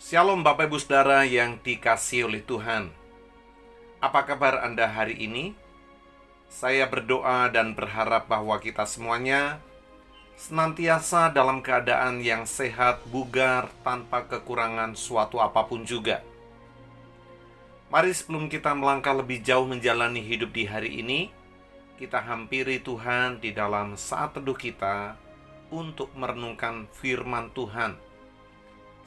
Shalom Bapak Ibu Saudara yang dikasihi oleh Tuhan. Apa kabar Anda hari ini? Saya berdoa dan berharap bahwa kita semuanya senantiasa dalam keadaan yang sehat, bugar, tanpa kekurangan suatu apapun juga. Mari sebelum kita melangkah lebih jauh menjalani hidup di hari ini, kita hampiri Tuhan di dalam saat teduh kita untuk merenungkan firman Tuhan.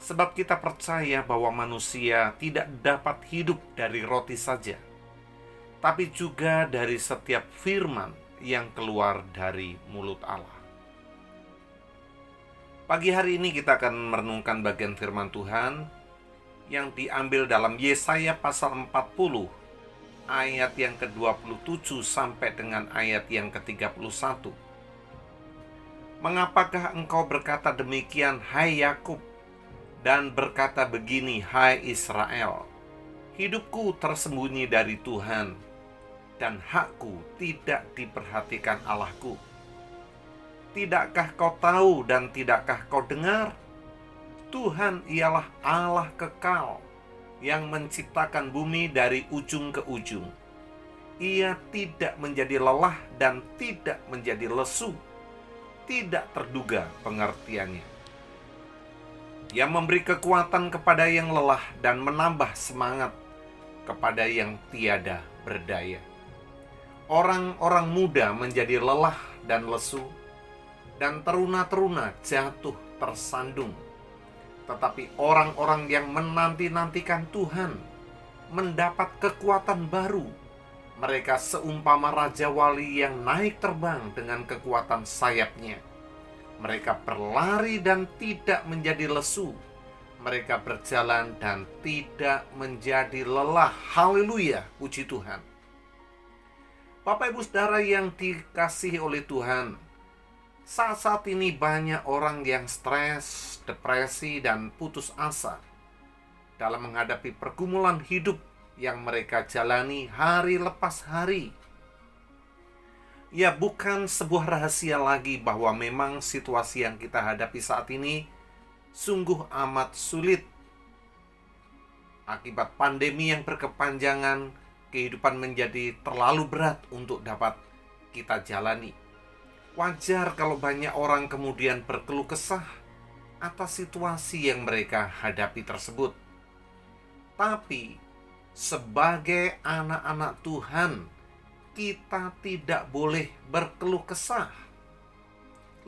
Sebab kita percaya bahwa manusia tidak dapat hidup dari roti saja, tapi juga dari setiap firman yang keluar dari mulut Allah. Pagi hari ini kita akan merenungkan bagian firman Tuhan yang diambil dalam Yesaya pasal 40, ayat yang ke-27 sampai dengan ayat yang ke-31. Mengapakah engkau berkata demikian, hai Yakub? Dan berkata begini, hai Israel, hidupku tersembunyi dari Tuhan, dan hakku tidak diperhatikan Allahku. Tidakkah kau tahu dan tidakkah kau dengar? Tuhan ialah Allah kekal, yang menciptakan bumi dari ujung ke ujung. Ia tidak menjadi lelah dan tidak menjadi lesu, tidak terduga pengertiannya. Yang memberi kekuatan kepada yang lelah dan menambah semangat kepada yang tiada berdaya. Orang-orang muda menjadi lelah dan lesu, dan teruna-teruna jatuh tersandung. Tetapi orang-orang yang menanti-nantikan Tuhan mendapat kekuatan baru. Mereka seumpama Raja Wali yang naik terbang dengan kekuatan sayapnya. Mereka berlari dan tidak menjadi lesu. Mereka berjalan dan tidak menjadi lelah. Haleluya, puji Tuhan. Bapak Ibu Saudara yang dikasihi oleh Tuhan, saat-saat ini banyak orang yang stres, depresi, dan putus asa dalam menghadapi pergumulan hidup yang mereka jalani hari lepas hari. Ya, bukan sebuah rahasia lagi bahwa memang situasi yang kita hadapi saat ini sungguh amat sulit. Akibat pandemi yang berkepanjangan, kehidupan menjadi terlalu berat untuk dapat kita jalani. Wajar kalau banyak orang kemudian berkeluh kesah atas situasi yang mereka hadapi tersebut. Tapi, sebagai anak-anak Tuhan, kita tidak boleh berkeluh kesah.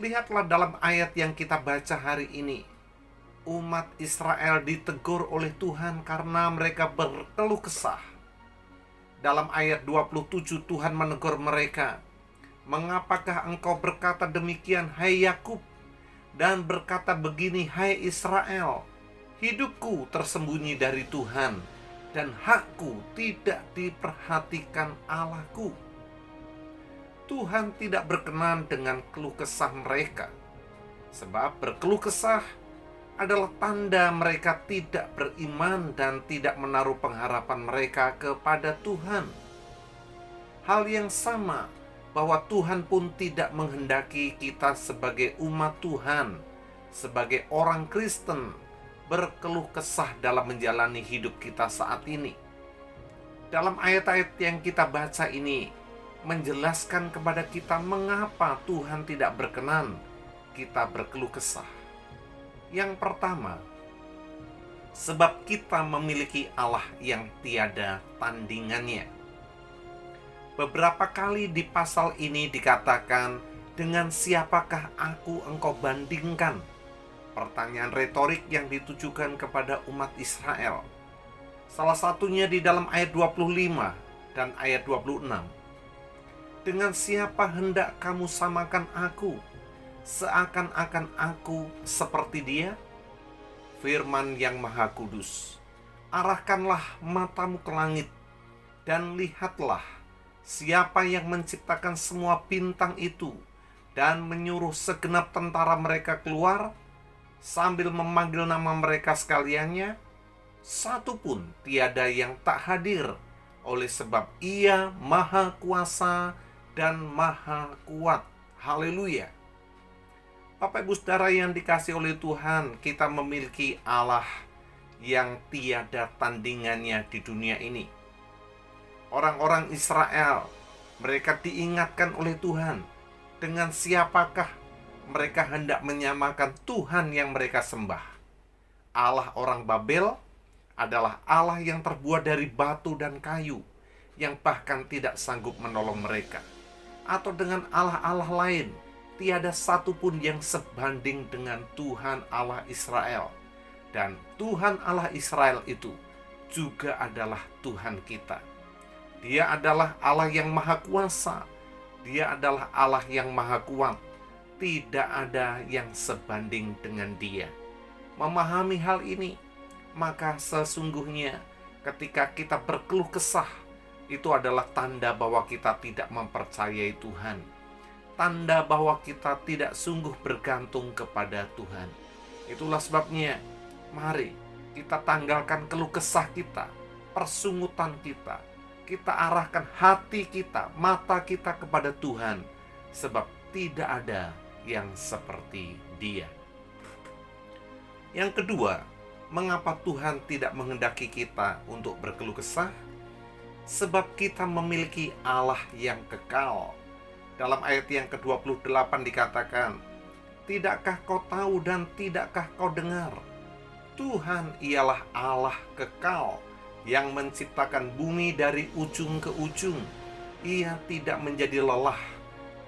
Lihatlah dalam ayat yang kita baca hari ini. Umat Israel ditegur oleh Tuhan karena mereka berkeluh kesah. Dalam ayat 27 Tuhan menegur mereka. Mengapakah engkau berkata demikian, hai Yakub? Dan berkata begini, hai Israel, hidupku tersembunyi dari Tuhan, dan hakku tidak diperhatikan Allahku. Tuhan tidak berkenan dengan keluh kesah mereka, sebab berkeluh kesah adalah tanda mereka tidak beriman dan tidak menaruh pengharapan mereka kepada Tuhan. Hal yang sama bahwa Tuhan pun tidak menghendaki kita sebagai umat Tuhan, sebagai orang Kristen, berkeluh kesah dalam menjalani hidup kita saat ini. Dalam ayat-ayat yang kita baca ini menjelaskan kepada kita mengapa Tuhan tidak berkenan kita berkeluh kesah. Yang pertama, sebab kita memiliki Allah yang tiada tandingannya. Beberapa kali di pasal ini dikatakan, dengan siapakah engkau bandingkan? Pertanyaan retorik yang ditujukan kepada umat Israel. Salah satunya di dalam ayat 25 dan ayat 26. Dengan siapa hendak kamu samakan aku, seakan-akan aku seperti dia? Firman yang Maha Kudus, arahkanlah matamu ke langit, dan lihatlah siapa yang menciptakan semua bintang itu, dan menyuruh segenap tentara mereka keluar, sambil memanggil nama mereka sekaliannya. Satu pun tiada yang tak hadir, oleh sebab Ia Maha Kuasa dan Maha Kuat. Haleluya. Bapak Ibu Saudara yang dikasihi oleh Tuhan, kita memiliki Allah yang tiada tandingannya di dunia ini. Orang-orang Israel, mereka diingatkan oleh Tuhan dengan siapakah mereka hendak menyamakan Tuhan yang mereka sembah. Allah orang Babel adalah Allah yang terbuat dari batu dan kayu, yang bahkan tidak sanggup menolong mereka. Atau dengan Allah-Allah lain, tiada satupun yang sebanding dengan Tuhan Allah Israel. Dan Tuhan Allah Israel itu juga adalah Tuhan kita. Dia adalah Allah yang maha kuasa. Dia adalah Allah yang maha kuat. Tidak ada yang sebanding dengan Dia. Memahami hal ini, maka sesungguhnya ketika kita berkeluh kesah, itu adalah tanda bahwa kita tidak mempercayai Tuhan. Tanda bahwa kita tidak sungguh bergantung kepada Tuhan. Itulah sebabnya, mari kita tanggalkan keluh kesah kita, persungutan kita. Kita arahkan hati kita, mata kita kepada Tuhan. Sebab tidak ada yang seperti Dia. Yang kedua, mengapa Tuhan tidak menghendaki kita untuk berkeluh kesah? Sebab kita memiliki Allah yang kekal. Dalam ayat yang ke-28 dikatakan, tidakkah kau tahu dan tidakkah kau dengar? Tuhan ialah Allah kekal yang menciptakan bumi dari ujung ke ujung. Ia tidak menjadi lelah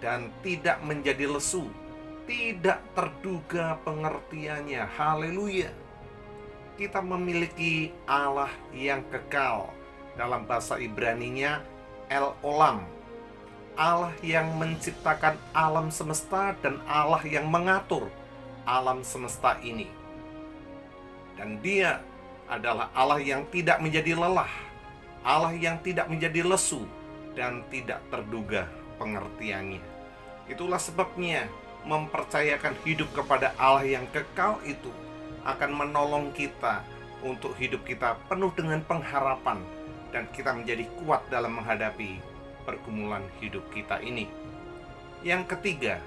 dan tidak menjadi lesu. Tidak terduga pengertiannya. Haleluya. Kita memiliki Allah yang kekal. Dalam bahasa Ibraninya El Olam. Allah yang menciptakan alam semesta dan Allah yang mengatur alam semesta ini. Dan Dia adalah Allah yang tidak menjadi lelah, Allah yang tidak menjadi lesu, dan tidak terduga pengertiannya. Itulah sebabnya mempercayakan hidup kepada Allah yang kekal itu akan menolong kita untuk hidup kita penuh dengan pengharapan, dan kita menjadi kuat dalam menghadapi pergumulan hidup kita ini. Yang ketiga,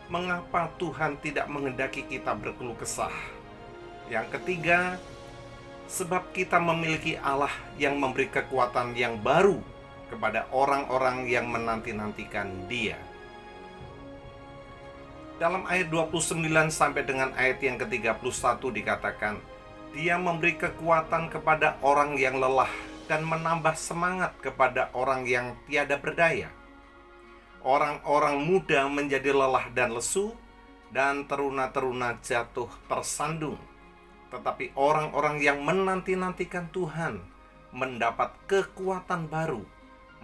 mengapa Tuhan tidak menghendaki kita berkeluh kesah? Yang ketiga, sebab kita memiliki Allah yang memberi kekuatan yang baru kepada orang-orang yang menanti-nantikan Dia. Dalam ayat 29 sampai dengan ayat yang ke-31 dikatakan, Dia memberi kekuatan kepada orang yang lelah dan menambah semangat kepada orang yang tiada berdaya. Orang-orang muda menjadi lelah dan lesu, dan teruna-teruna jatuh tersandung. Tetapi orang-orang yang menanti-nantikan Tuhan mendapat kekuatan baru.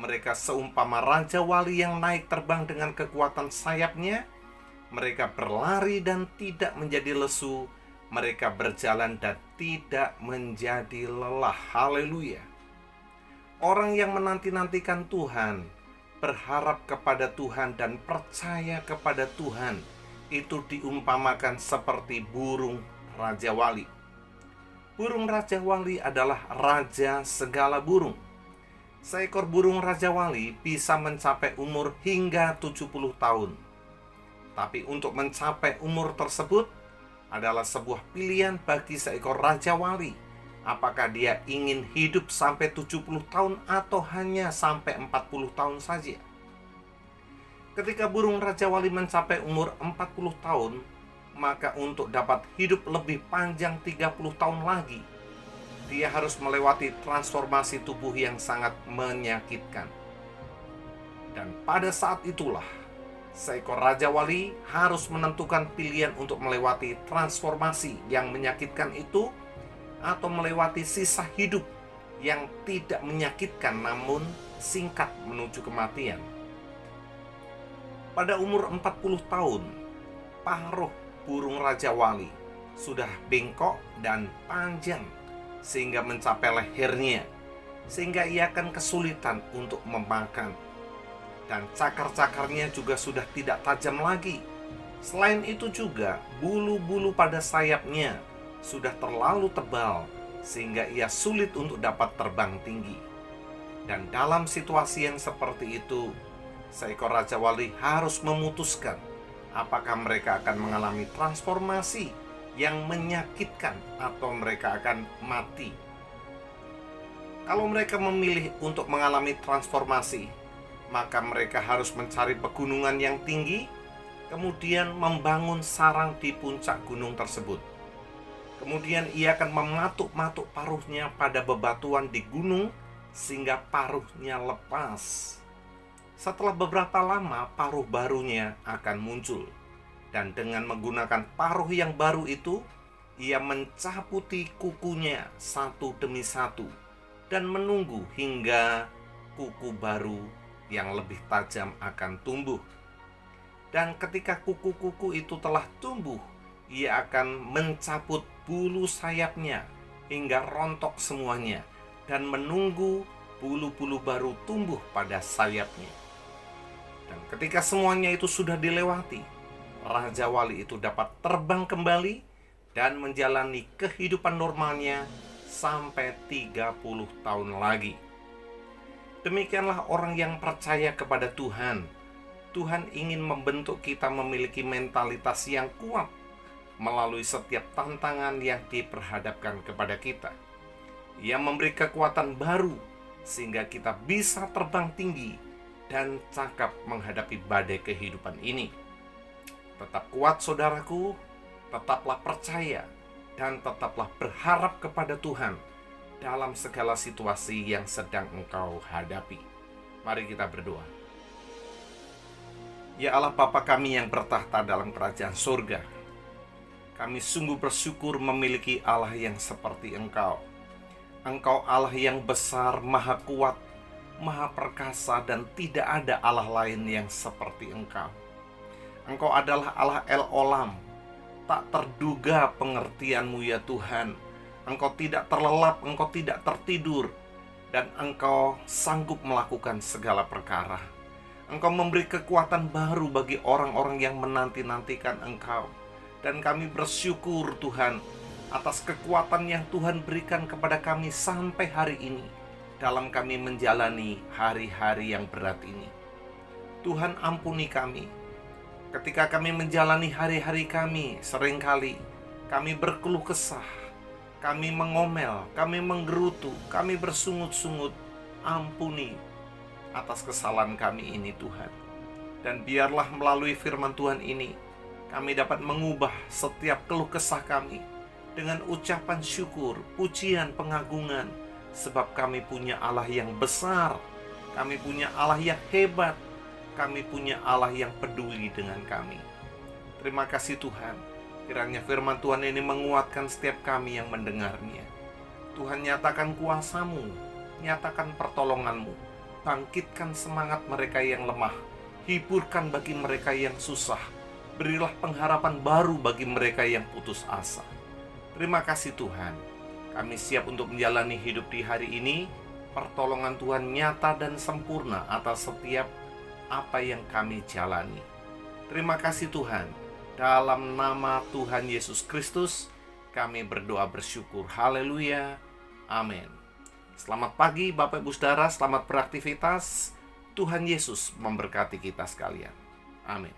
Mereka seumpama raja wali yang naik terbang dengan kekuatan sayapnya. Mereka berlari dan tidak menjadi lesu. Mereka berjalan dan tidak menjadi lelah. Haleluya. Orang yang menanti-nantikan Tuhan, berharap kepada Tuhan dan percaya kepada Tuhan, itu diumpamakan seperti burung raja wali. Burung raja wali adalah raja segala burung. Seekor burung raja wali bisa mencapai umur hingga 70 tahun. Tapi untuk mencapai umur tersebut adalah sebuah pilihan bagi seekor raja wali. Apakah dia ingin hidup sampai 70 tahun atau hanya sampai 40 tahun saja. Ketika burung raja wali mencapai umur 40 tahun, maka untuk dapat hidup lebih panjang 30 tahun lagi, dia harus melewati transformasi tubuh yang sangat menyakitkan. Dan pada saat itulah, seekor raja wali harus menentukan pilihan untuk melewati transformasi yang menyakitkan itu, atau melewati sisa hidup yang tidak menyakitkan namun singkat menuju kematian. Pada umur 40 tahun, paruh burung raja wali sudah bengkok dan panjang sehingga mencapai lehernya, sehingga ia akan kesulitan untuk memakan. Dan cakar-cakarnya juga sudah tidak tajam lagi. Selain itu juga, bulu-bulu pada sayapnya sudah terlalu tebal sehingga ia sulit untuk dapat terbang tinggi. Dan dalam situasi yang seperti itu, seekor raja wali harus memutuskan apakah mereka akan mengalami transformasi yang menyakitkan atau mereka akan mati. Kalau mereka memilih untuk mengalami transformasi, maka mereka harus mencari pegunungan yang tinggi, kemudian membangun sarang di puncak gunung tersebut. Kemudian ia akan mematuk-matuk paruhnya pada bebatuan di gunung sehingga paruhnya lepas. Setelah beberapa lama, paruh barunya akan muncul. Dan dengan menggunakan paruh yang baru itu, ia mencabuti kukunya satu demi satu dan menunggu hingga kuku baru yang lebih tajam akan tumbuh. Dan ketika kuku-kuku itu telah tumbuh, ia akan mencabut bulu sayapnya hingga rontok semuanya dan menunggu bulu-bulu baru tumbuh pada sayapnya. Dan ketika semuanya itu sudah dilewati, Raja Wali itu dapat terbang kembali dan menjalani kehidupan normalnya sampai 30 tahun lagi. Demikianlah orang yang percaya kepada Tuhan. Tuhan ingin membentuk kita memiliki mentalitas yang kuat melalui setiap tantangan yang diperhadapkan kepada kita. Ia memberi kekuatan baru sehingga kita bisa terbang tinggi dan cakap menghadapi badai kehidupan ini. Tetap kuat saudaraku, tetaplah percaya dan tetaplah berharap kepada Tuhan dalam segala situasi yang sedang engkau hadapi. Mari kita berdoa. Ya Allah Bapa kami yang bertahta dalam kerajaan surga, kami sungguh bersyukur memiliki Allah yang seperti Engkau. Engkau Allah yang besar, maha kuat, maha perkasa, dan tidak ada Allah lain yang seperti Engkau. Engkau adalah Allah El-Olam. Tak terduga pengertian-Mu ya Tuhan. Engkau tidak terlelap, Engkau tidak tertidur, dan Engkau sanggup melakukan segala perkara. Engkau memberi kekuatan baru bagi orang-orang yang menanti-nantikan Engkau. Dan kami bersyukur Tuhan atas kekuatan yang Tuhan berikan kepada kami sampai hari ini dalam kami menjalani hari-hari yang berat ini. Tuhan ampuni kami. Ketika kami menjalani hari-hari kami, seringkali kami berkeluh kesah, kami mengomel, kami menggerutu, kami bersungut-sungut. Ampuni atas kesalahan kami ini Tuhan. Dan biarlah melalui firman Tuhan ini, kami dapat mengubah setiap keluh kesah kami dengan ucapan syukur, pujian, pengagungan. Sebab kami punya Allah yang besar, kami punya Allah yang hebat, kami punya Allah yang peduli dengan kami. Terima kasih Tuhan. Kiranya firman Tuhan ini menguatkan setiap kami yang mendengarnya. Tuhan, nyatakan kuasa-Mu, nyatakan pertolongan-Mu. Bangkitkan semangat mereka yang lemah. Hiburkan bagi mereka yang susah. Berilah pengharapan baru bagi mereka yang putus asa. Terima kasih Tuhan. Kami siap untuk menjalani hidup di hari ini. Pertolongan Tuhan nyata dan sempurna atas setiap apa yang kami jalani. Terima kasih Tuhan. Dalam nama Tuhan Yesus Kristus, kami berdoa bersyukur. Haleluya. Amin. Selamat pagi Bapak Ibu Saudara, selamat beraktivitas. Tuhan Yesus memberkati kita sekalian. Amin.